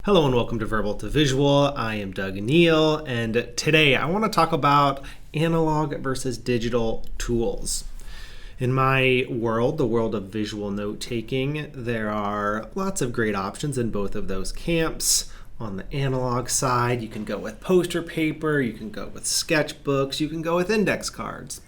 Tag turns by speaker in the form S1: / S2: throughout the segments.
S1: Hello and welcome to Verbal to Visual. I am Doug Neill, and today I want to talk about analog versus digital tools. In my world, the world of visual note taking, there are lots of great options in both of those camps. On the analog side, you can go with poster paper, you can go with sketchbooks, you can go with index cards.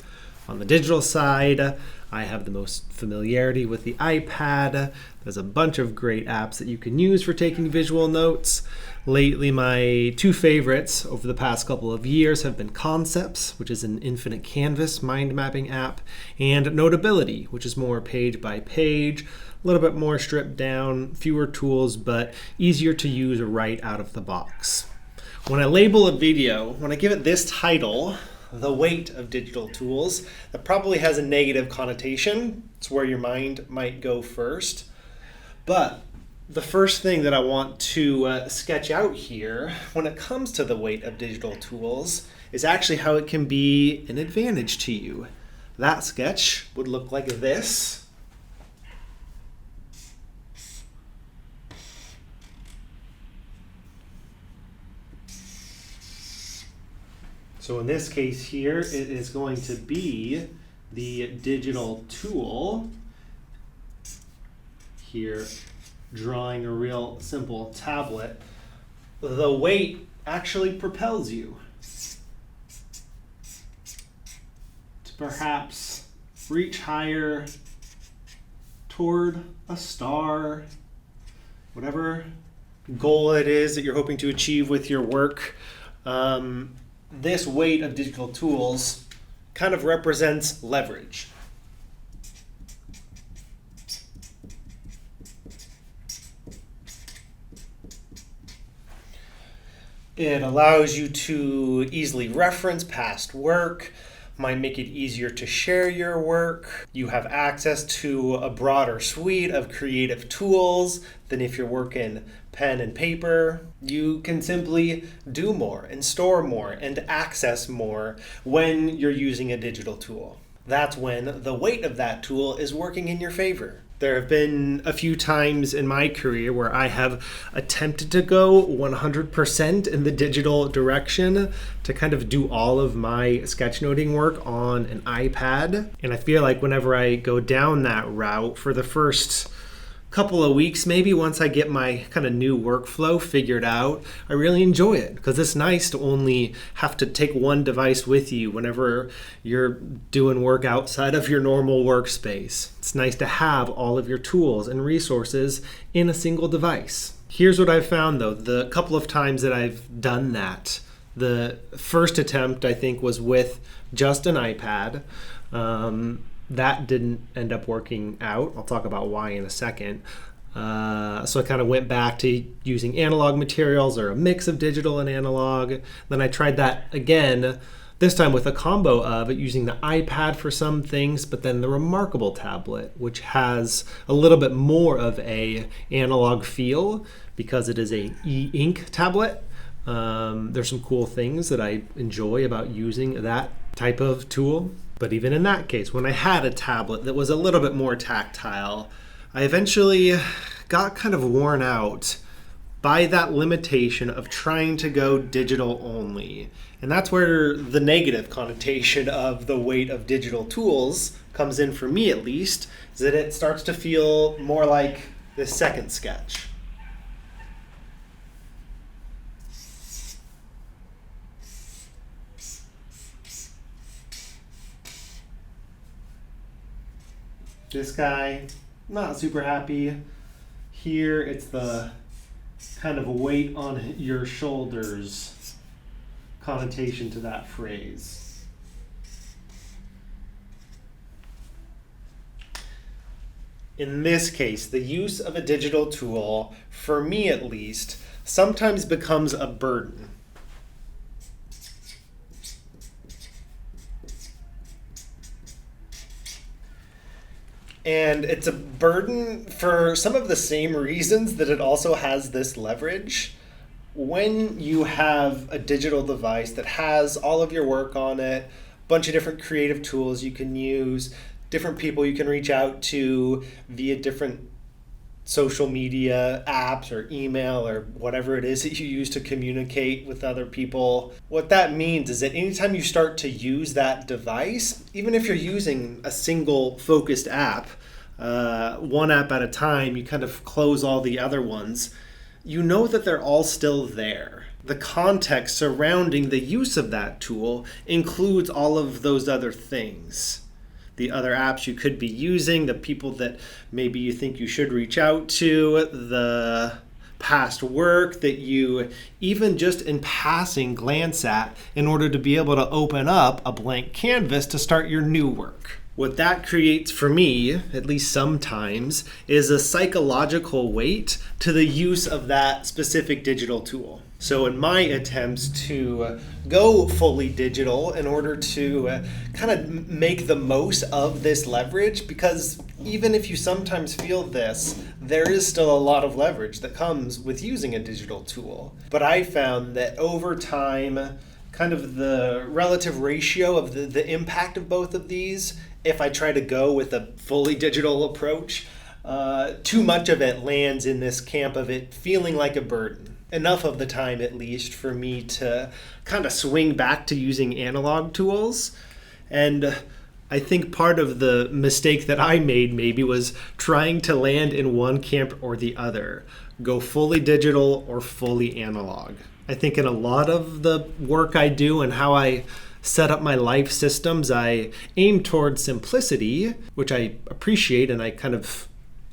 S1: On the digital side, I have the most familiarity with the iPad. There's a bunch of great apps that you can use for taking visual notes. Lately, my two favorites over the past couple of years have been Concepts, which is an infinite canvas mind mapping app, and Notability, which is more page by page, a little bit more stripped down, fewer tools, but easier to use right out of the box. When I label a video, when I give it this title, The Weight of Digital Tools, that probably has a negative connotation. It's where your mind might go first. But the first thing that I want to sketch out here when it comes to the weight of digital tools is actually how it can be an advantage to you. That sketch would look like this. So in this case here, it is going to be the digital tool. Here, drawing a real simple tablet. The weight actually propels you to perhaps reach higher toward a star, whatever goal it is that you're hoping to achieve with your work. This weight of digital tools kind of represents leverage. It allows you to easily reference past work, might make it easier to share your work. You have access to a broader suite of creative tools than if you're working pen and paper. You can simply do more and store more and access more when you're using a digital tool. That's when the weight of that tool is working in your favor. There have been a few times in my career where I have attempted to go 100% in the digital direction to kind of do all of my sketchnoting work on an iPad. And I feel like whenever I go down that route for the first couple of weeks, maybe once I get my kind of new workflow figured out, I really enjoy it because it's nice to only have to take one device with you whenever you're doing work outside of your normal workspace. It's nice to have all of your tools and resources in a single device. Here's what I've found though, the couple of times that I've done that. The first attempt I think was with just an iPad. That didn't end up working out. I'll talk about why in a second. So I kind of went back to using analog materials or a mix of digital and analog. Then I tried that again, this time with a combo of using the iPad for some things, but then the Remarkable tablet, which has a little bit more of a analog feel because it is a e-ink tablet. There's some cool things that I enjoy about using that type of tool. But even in that case, when I had a tablet that was a little bit more tactile, I eventually got kind of worn out by that limitation of trying to go digital only. And that's where the negative connotation of the weight of digital tools comes in, for me at least, is that it starts to feel more like this second sketch. This guy, not super happy. Here, it's the kind of weight on your shoulders connotation to that phrase. In this case, the use of a digital tool, for me at least, sometimes becomes a burden. And it's a burden for some of the same reasons that it also has this leverage. When you have a digital device that has all of your work on it, a bunch of different creative tools you can use, different people you can reach out to via different social media apps or email or whatever it is that you use to communicate with other people. What that means is that anytime you start to use that device, even if you're using a single focused app, one app at a time, you kind of close all the other ones, you know that they're all still there. The context surrounding the use of that tool includes all of those other things. The other apps you could be using, the people that maybe you think you should reach out to, the past work that you even just in passing glance at in order to be able to open up a blank canvas to start your new work. What that creates for me, at least sometimes, is a psychological weight to the use of that specific digital tool. So in my attempts to go fully digital in order to kind of make the most of this leverage, because even if you sometimes feel this, there is still a lot of leverage that comes with using a digital tool. But I found that over time, kind of the relative ratio of the impact of both of these, if I try to go with a fully digital approach, too much of it lands in this camp of it feeling like a burden. Enough of the time, at least, for me to kind of swing back to using analog tools. And I think part of the mistake that I made maybe was trying to land in one camp or the other, go fully digital or fully analog. I think in a lot of the work I do and how I set up my life systems, I aim towards simplicity, which I appreciate, and I kind of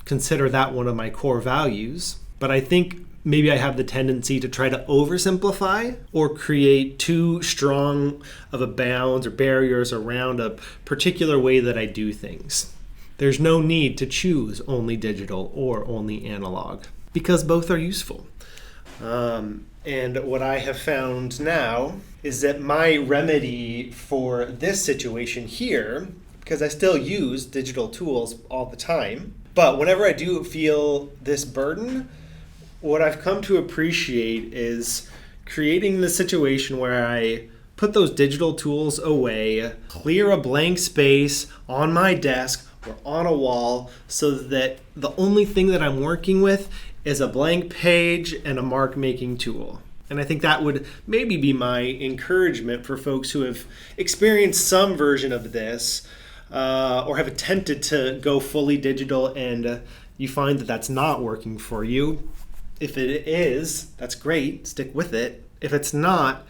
S1: consider that one of my core values. But I think maybe I have the tendency to try to oversimplify or create too strong of a bounds or barriers around a particular way that I do things. There's no need to choose only digital or only analog because both are useful. And what I have found now is that my remedy for this situation here, because I still use digital tools all the time, but whenever I do feel this burden, what I've come to appreciate is creating the situation where I put those digital tools away, clear a blank space on my desk or on a wall so that the only thing that I'm working with is a blank page and a mark making tool. And I think that would maybe be my encouragement for folks who have experienced some version of this or have attempted to go fully digital and you find that that's not working for you. If it is, that's great, stick with it. If it's not,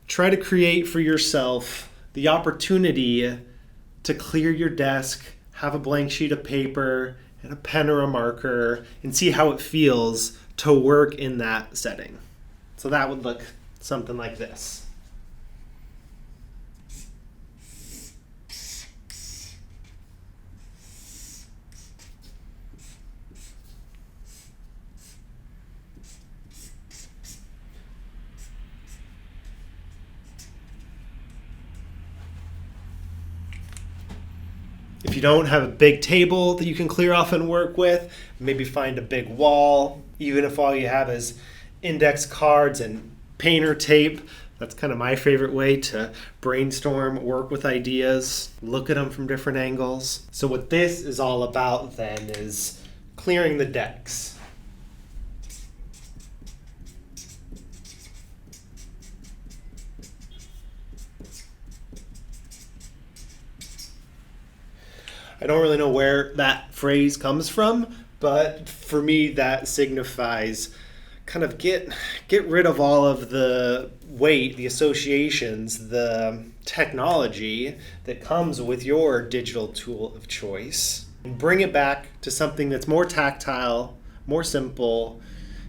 S1: try to create for yourself the opportunity to clear your desk, have a blank sheet of paper and a pen or a marker, and see how it feels to work in that setting. So that would look something like this. If you don't have a big table that you can clear off and work with, maybe find a big wall, even if all you have is index cards and painter tape. That's kind of my favorite way to brainstorm, work with ideas, look at them from different angles. So what this is all about then is clearing the decks. I don't really know where that phrase comes from, but for me that signifies kind of get rid of all of the weight, the associations, the technology that comes with your digital tool of choice, and bring it back to something that's more tactile, more simple.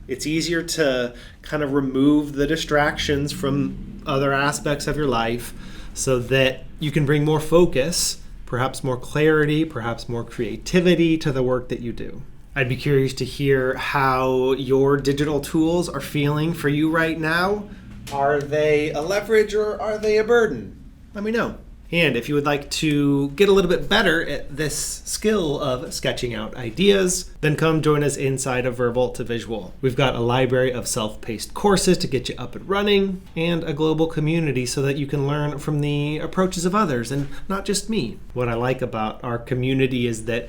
S1: It's easier to kind of remove the distractions from other aspects of your life so that you can bring more focus, perhaps more clarity, perhaps more creativity to the work that you do. I'd be curious to hear how your digital tools are feeling for you right now. Are they a leverage or are they a burden? Let me know. And if you would like to get a little bit better at this skill of sketching out ideas, then come join us inside of Verbal to Visual. We've got a library of self-paced courses to get you up and running, and a global community so that you can learn from the approaches of others and not just me. What I like about our community is that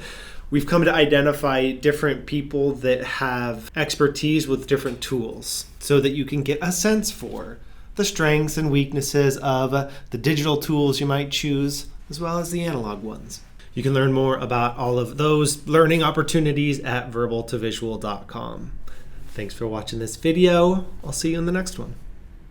S1: We've come to identify different people that have expertise with different tools so that you can get a sense for the strengths and weaknesses of the digital tools you might choose, as well as the analog ones. You can learn more about all of those learning opportunities at verbaltovisual.com. Thanks for watching this video. I'll see you in the next one.